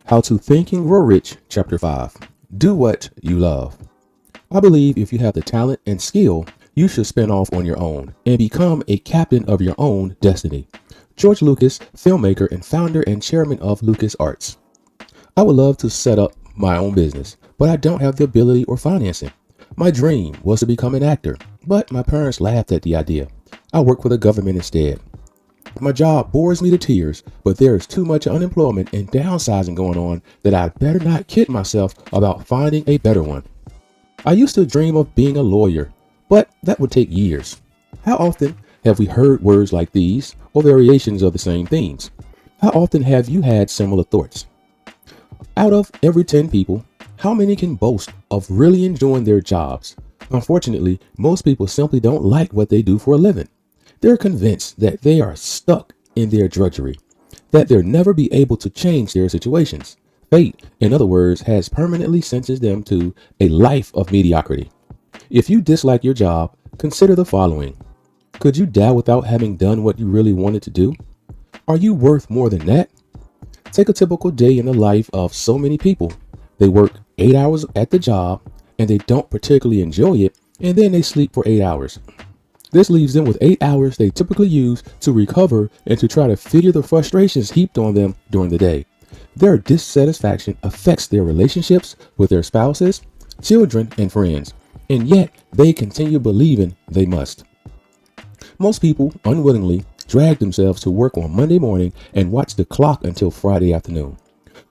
How to Think and Grow Rich, Chapter 5. Do what you love. I believe if you have the talent and skill, you should spin off on your own and become a captain of your own destiny. George Lucas, filmmaker and founder and chairman of Lucas Arts. I would love to set up my own business, but I don't have the ability or financing. My dream was to become an actor, but my parents laughed at the idea. I work for the government instead. My job bores me to tears, but there is too much unemployment and downsizing going on that I better not kid myself about finding a better one. I used to dream of being a lawyer, but that would take years. How often have we heard words like these or variations of the same themes? How often have you had similar thoughts? Out of every 10 people, how many can boast of really enjoying their jobs? Unfortunately, most people simply don't like what they do for a living. They're convinced that they are stuck in their drudgery, that they'll never be able to change their situations. Fate, in other words, has permanently sentenced them to a life of mediocrity. If you dislike your job, consider the following. Could you die without having done what you really wanted to do? Are you worth more than that? Take a typical day in the life of so many people. They work 8 hours at the job and they don't particularly enjoy it, and then they sleep for 8 hours. This leaves them with 8 hours they typically use to recover and to try to figure the frustrations heaped on them during the day. Their dissatisfaction affects their relationships with their spouses, children, and friends, and yet they continue believing they must. Most people unwillingly drag themselves to work on Monday morning and watch the clock until Friday afternoon,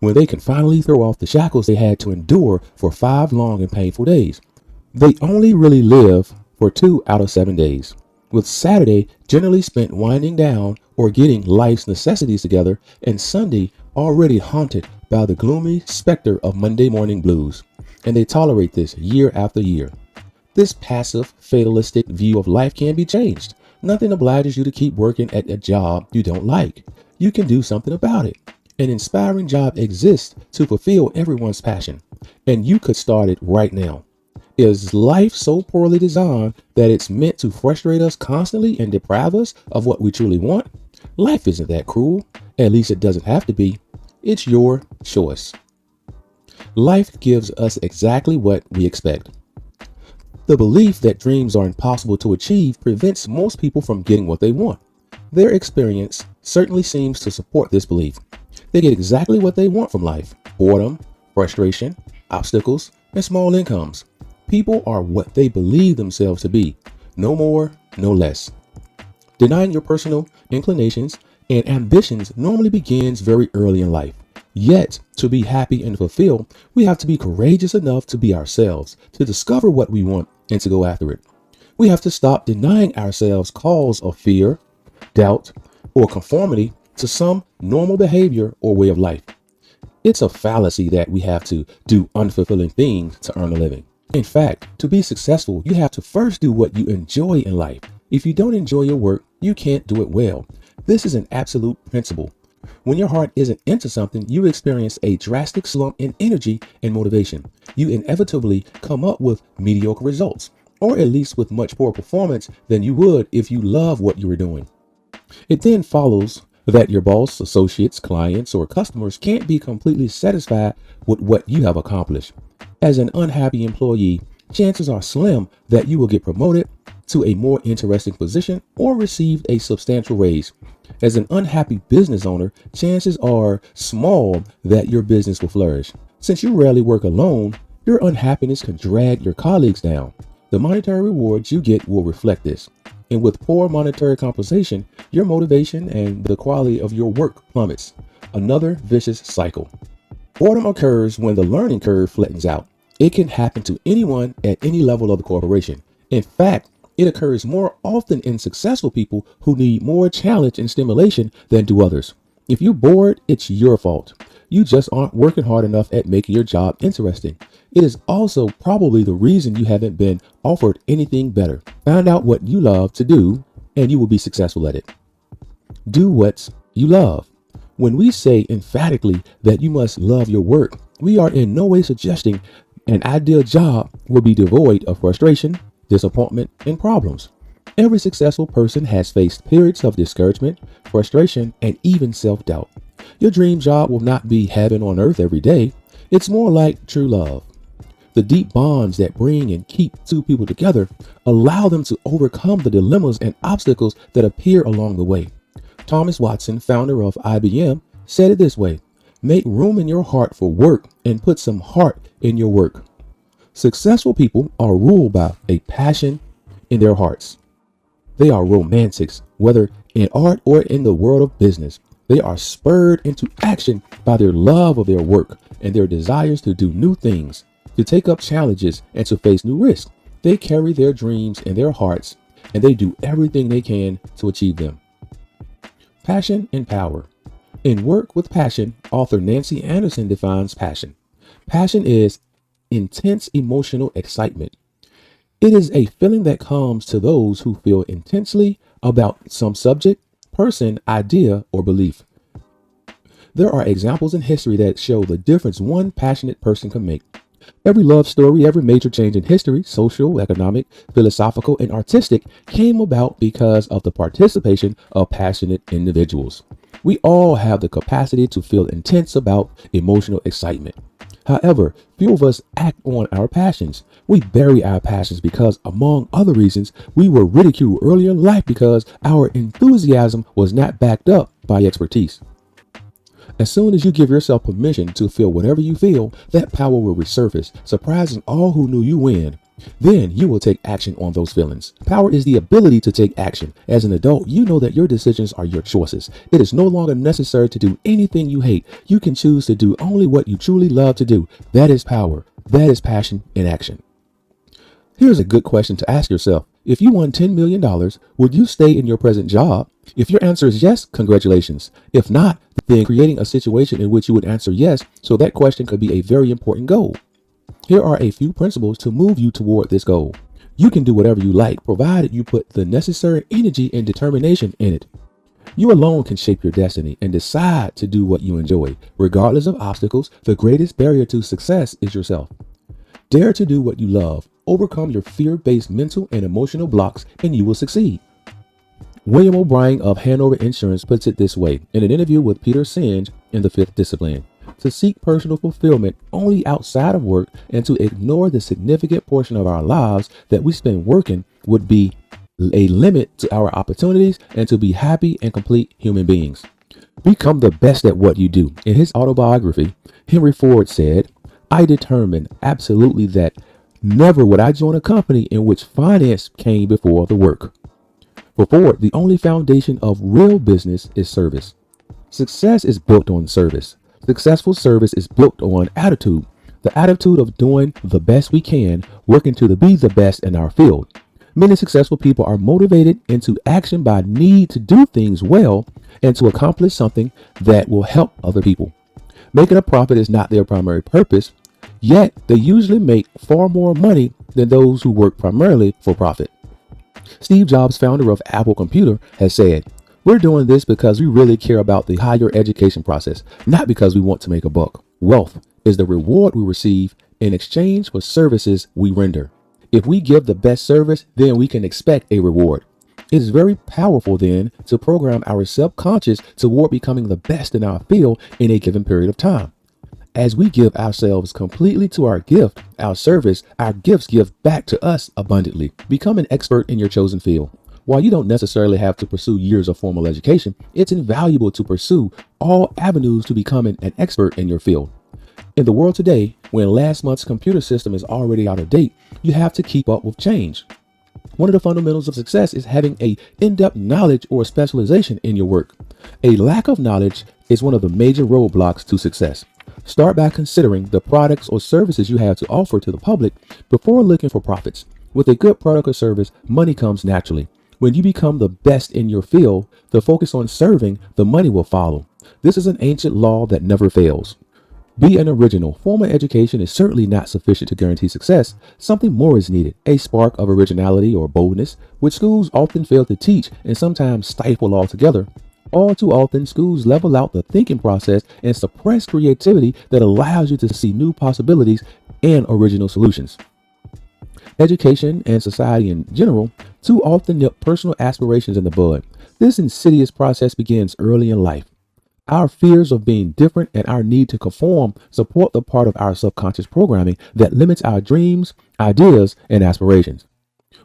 when they can finally throw off the shackles they had to endure for 5 long and painful days. They only really live for 2 out of 7 days, with Saturday generally spent winding down or getting life's necessities together, and Sunday already haunted by the gloomy specter of Monday morning blues. And they tolerate this year after year. This passive, fatalistic view of life can be changed. Nothing obliges you to keep working at a job you don't like. You can do something about it. An inspiring job exists to fulfill everyone's passion, and you could start it right now. Is life so poorly designed that it's meant to frustrate us constantly and deprive us of what we truly want? Life isn't that cruel. At least it doesn't have to be. It's your choice. Life gives us exactly what we expect. The belief that dreams are impossible to achieve prevents most people from getting what they want. Their experience certainly seems to support this belief. They get exactly what they want from life: boredom, frustration, obstacles, and small incomes. People are what they believe themselves to be, no more, no less. Denying your personal inclinations and ambitions normally begins very early in life. Yet, to be happy and fulfilled, we have to be courageous enough to be ourselves, to discover what we want and to go after it. We have to stop denying ourselves cause of fear, doubt, or conformity to some normal behavior or way of life. It's a fallacy that we have to do unfulfilling things to earn a living. In fact, to be successful, you have to first do what you enjoy in life. If you don't enjoy your work, you can't do it well. This is an absolute principle. When your heart isn't into something, you experience a drastic slump in energy and motivation. You inevitably come up with mediocre results, or at least with much poor performance than you would if you love what you were doing. It then follows that your boss, associates, clients, or customers can't be completely satisfied with what you have accomplished. As an unhappy employee, chances are slim that you will get promoted to a more interesting position or receive a substantial raise. As an unhappy business owner, chances are small that your business will flourish. Since you rarely work alone, your unhappiness can drag your colleagues down. The monetary rewards you get will reflect this. And with poor monetary compensation, your motivation and the quality of your work plummets. Another vicious cycle. Boredom occurs when the learning curve flattens out. It can happen to anyone at any level of the corporation. In fact, it occurs more often in successful people who need more challenge and stimulation than do others. If you're bored, it's your fault. You just aren't working hard enough at making your job interesting. It is also probably the reason you haven't been offered anything better. Find out what you love to do, and you will be successful at it. Do what you love. When we say emphatically that you must love your work, we are in no way suggesting an ideal job will be devoid of frustration, disappointment, and problems. Every successful person has faced periods of discouragement, frustration, and even self-doubt. Your dream job will not be heaven on earth every day. It's more like true love. The deep bonds that bring and keep two people together allow them to overcome the dilemmas and obstacles that appear along the way. Thomas Watson, founder of IBM, said it this way: make room in your heart for work and put some heart in your work. Successful people are ruled by a passion in their hearts. They are romantics, whether in art or in the world of business. They are spurred into action by their love of their work and their desires to do new things, to take up challenges, and to face new risks. They carry their dreams in their hearts, and they do everything they can to achieve them. Passion and power. In Work with Passion, author Nancy Anderson defines passion. Passion is intense emotional excitement. It is a feeling that comes to those who feel intensely about some subject, person, idea, or belief. There are examples in history that show the difference one passionate person can make. Every love story, every major change in history, social, economic, philosophical, and artistic, came about because of the participation of passionate individuals. We all have the capacity to feel intense about emotional excitement. However, few of us act on our passions. We bury our passions because, among other reasons, we were ridiculed earlier in life because our enthusiasm was not backed up by expertise. As soon as you give yourself permission to feel whatever you feel, that power will resurface, surprising all who knew you when. Then you will take action on those feelings. Power is the ability to take action. As an adult, you know that your decisions are your choices. It is no longer necessary to do anything you hate. You can choose to do only what you truly love to do. That is power. That is passion in action. Here's a good question to ask yourself. If you won $10 million, would you stay in your present job? If your answer is yes, congratulations. If not, then creating a situation in which you would answer yes, so that question could be a very important goal. Here are a few principles to move you toward this goal. You can do whatever you like, provided you put the necessary energy and determination in it. You alone can shape your destiny and decide to do what you enjoy. Regardless of obstacles, the greatest barrier to success is yourself. Dare to do what you love. Overcome your fear-based mental and emotional blocks, and you will succeed. William O'Brien of Hanover Insurance puts it this way in an interview with Peter Senge in The Fifth Discipline: to seek personal fulfillment only outside of work and to ignore the significant portion of our lives that we spend working would be a limit to our opportunities and to be happy and complete human beings. Become the best at what you do. In his autobiography, Henry Ford said, "I determined absolutely that never would I join a company in which finance came before the work." For Ford, the only foundation of real business is service. Success is built on service. Successful service is built on attitude. The attitude of doing the best we can, working to be the best in our field. Many successful people are motivated into action by need to do things well and to accomplish something that will help other people. Making a profit is not their primary purpose, yet they usually make far more money than those who work primarily for profit. Steve Jobs, founder of Apple Computer, has said, "We're doing this because we really care about the higher education process, not because we want to make a buck." Wealth is the reward we receive in exchange for services we render. If we give the best service, then we can expect a reward. It is very powerful then to program our subconscious toward becoming the best in our field in a given period of time. As we give ourselves completely to our gift, our service, our gifts give back to us abundantly. Become an expert in your chosen field. While you don't necessarily have to pursue years of formal education, it's invaluable to pursue all avenues to becoming an expert in your field. In the world today, when last month's computer system is already out of date, you have to keep up with change. One of the fundamentals of success is having a in-depth knowledge or specialization in your work. A lack of knowledge is one of the major roadblocks to success. Start by considering the products or services you have to offer to the public before looking for profits. With a good product or service, money comes naturally. When you become the best in your field, the focus on serving, the money will follow. This is an ancient law that never fails. Be an original. Formal education is certainly not sufficient to guarantee success. Something more is needed, a spark of originality or boldness, which schools often fail to teach and sometimes stifle altogether. All too often, schools level out the thinking process and suppress creativity that allows you to see new possibilities and original solutions. Education and society in general too often nip personal aspirations in the bud. This insidious process begins early in life. Our fears of being different and our need to conform support the part of our subconscious programming that limits our dreams, ideas, and aspirations.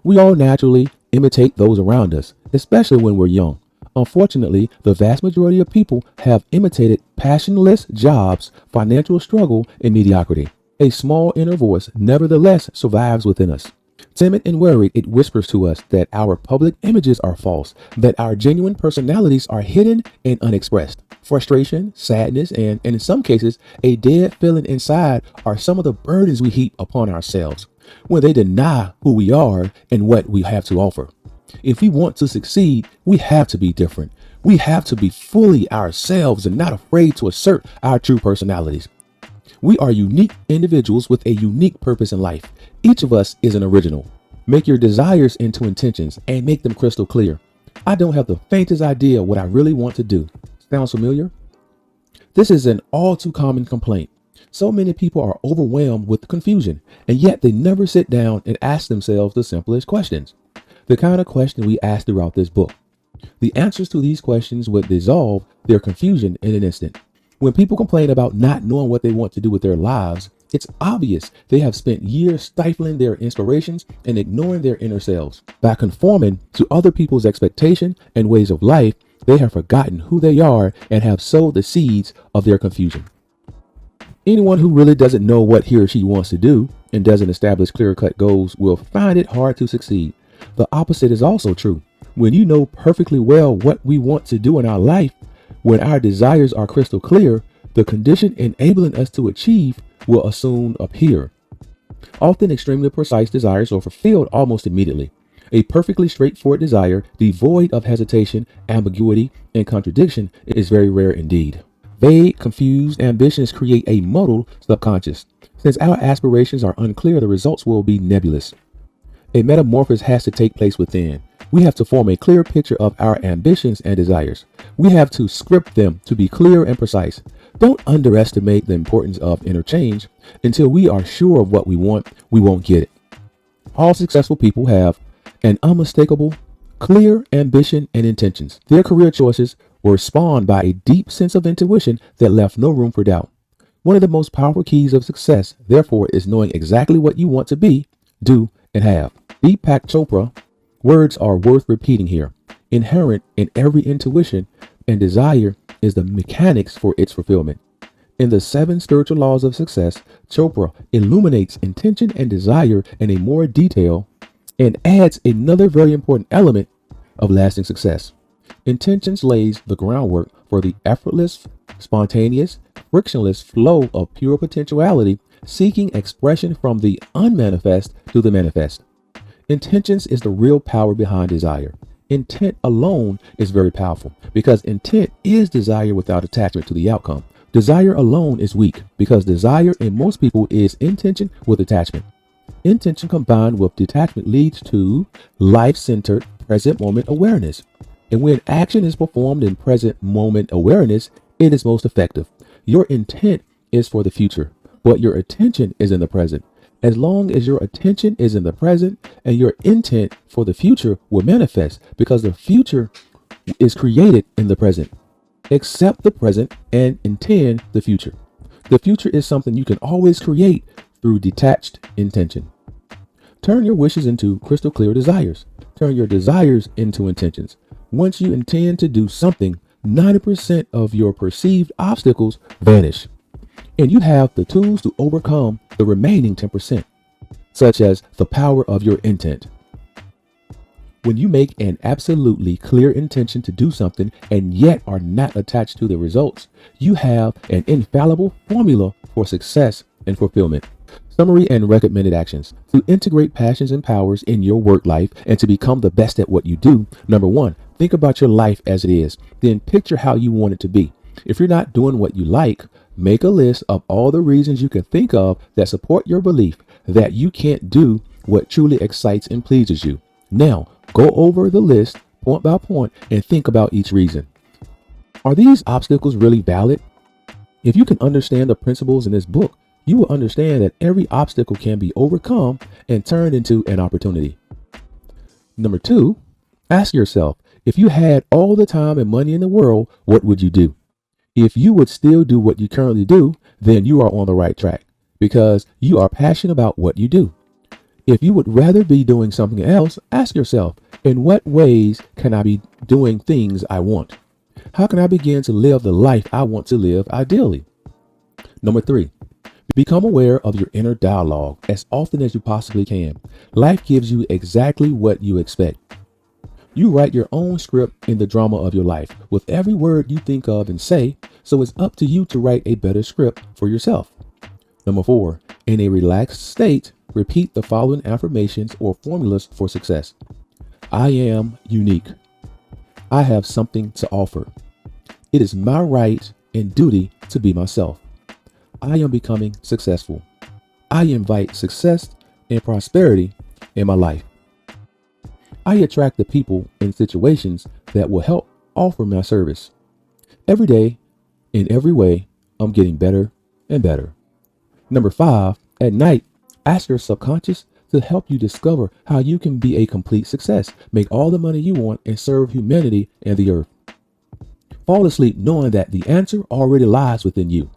We all naturally imitate those around us, especially when we're young. Unfortunately, the vast majority of people have imitated passionless jobs, financial struggle, and mediocrity. A small inner voice nevertheless survives within us. Timid and worried, it whispers to us that our public images are false, that our genuine personalities are hidden and unexpressed. Frustration, sadness, and in some cases, a dead feeling inside are some of the burdens we heap upon ourselves when they deny who we are and what we have to offer. If we want to succeed, we have to be different. We have to be fully ourselves and not afraid to assert our true personalities. We are unique individuals with a unique purpose in life. Each of us is an original. Make your desires into intentions and make them crystal clear. I don't have the faintest idea what I really want to do. Sounds familiar? This is an all too common complaint. So many people are overwhelmed with confusion, and yet they never sit down and ask themselves the simplest questions. The kind of question we ask throughout this book. The answers to these questions would dissolve their confusion in an instant. When people complain about not knowing what they want to do with their lives, it's obvious they have spent years stifling their inspirations and ignoring their inner selves. By conforming to other people's expectation and ways of life, they have forgotten who they are and have sowed the seeds of their confusion. Anyone who really doesn't know what he or she wants to do and doesn't establish clear-cut goals will find it hard to succeed. The opposite is also true. When you know perfectly well what we want to do in our life, when our desires are crystal clear, the condition enabling us to achieve will soon appear. Often extremely precise desires are fulfilled almost immediately. A perfectly straightforward desire, devoid of hesitation, ambiguity, and contradiction, is very rare indeed. Vague, confused ambitions create a muddled subconscious. Since our aspirations are unclear, the results will be nebulous. A metamorphosis has to take place within. We have to form a clear picture of our ambitions and desires. We have to script them to be clear and precise. Don't underestimate the importance of interchange. Until we are sure of what we want, we won't get it. All successful people have an unmistakable, clear ambition and intentions. Their career choices were spawned by a deep sense of intuition that left no room for doubt. One of the most powerful keys of success, therefore, is knowing exactly what you want to be, do, and have. Deepak Chopra words are worth repeating here. Inherent in every intuition and desire is the mechanics for its fulfillment. In the 7 spiritual laws of success, Chopra illuminates intention and desire in a more detail and adds another very important element of lasting success. Intentions lays the groundwork for the effortless, spontaneous, frictionless flow of pure potentiality, seeking expression from the unmanifest to the manifest. Intentions is the real power behind desire. Intent alone is very powerful because intent is desire without attachment to the outcome. Desire alone is weak because desire in most people is intention with attachment. Intention combined with detachment leads to life-centered present moment awareness. And when action is performed in present moment awareness, it is most effective. Your intent is for the future, but your attention is in the present. As long as your attention is in the present and your intent for the future will manifest because the future is created in the present. Accept the present and intend the future. The future is something you can always create through detached intention. Turn your wishes into crystal clear desires. Turn your desires into intentions. Once you intend to do something, 90% of your perceived obstacles vanish. And you have the tools to overcome the remaining 10%, such as the power of your intent. When you make an absolutely clear intention to do something and yet are not attached to the results, you have an infallible formula for success and fulfillment. Summary and recommended actions. To integrate passions and powers in your work life and to become the best at what you do, number 1, think about your life as it is. Then picture how you want it to be. If you're not doing what you like, make a list of all the reasons you can think of that support your belief that you can't do what truly excites and pleases you. Now, go over the list point by point and think about each reason. Are these obstacles really valid? If you can understand the principles in this book, you will understand that every obstacle can be overcome and turned into an opportunity. Number 2, ask yourself, if you had all the time and money in the world, what would you do? If you would still do what you currently do, then you are on the right track because you are passionate about what you do. If you would rather be doing something else, ask yourself, in what ways can I be doing things I want? How can I begin to live the life I want to live ideally? Number 3, become aware of your inner dialogue as often as you possibly can. Life gives you exactly what you expect. You write your own script in the drama of your life with every word you think of and say, so it's up to you to write a better script for yourself. Number 4, in a relaxed state, repeat the following affirmations or formulas for success. I am unique. I have something to offer. It is my right and duty to be myself. I am becoming successful. I invite success and prosperity in my life. I attract the people and situations that will help offer my service. Every day, in every way, I'm getting better and better. Number 5, at night, ask your subconscious to help you discover how you can be a complete success, make all the money you want, and serve humanity and the earth. Fall asleep knowing that the answer already lies within you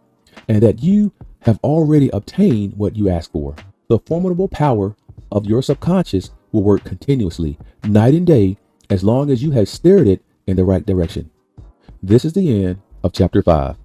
and that you have already obtained what you asked for. The formidable power of your subconscious will work continuously, night and day, as long as you have steered it in the right direction. This is the end of chapter 5.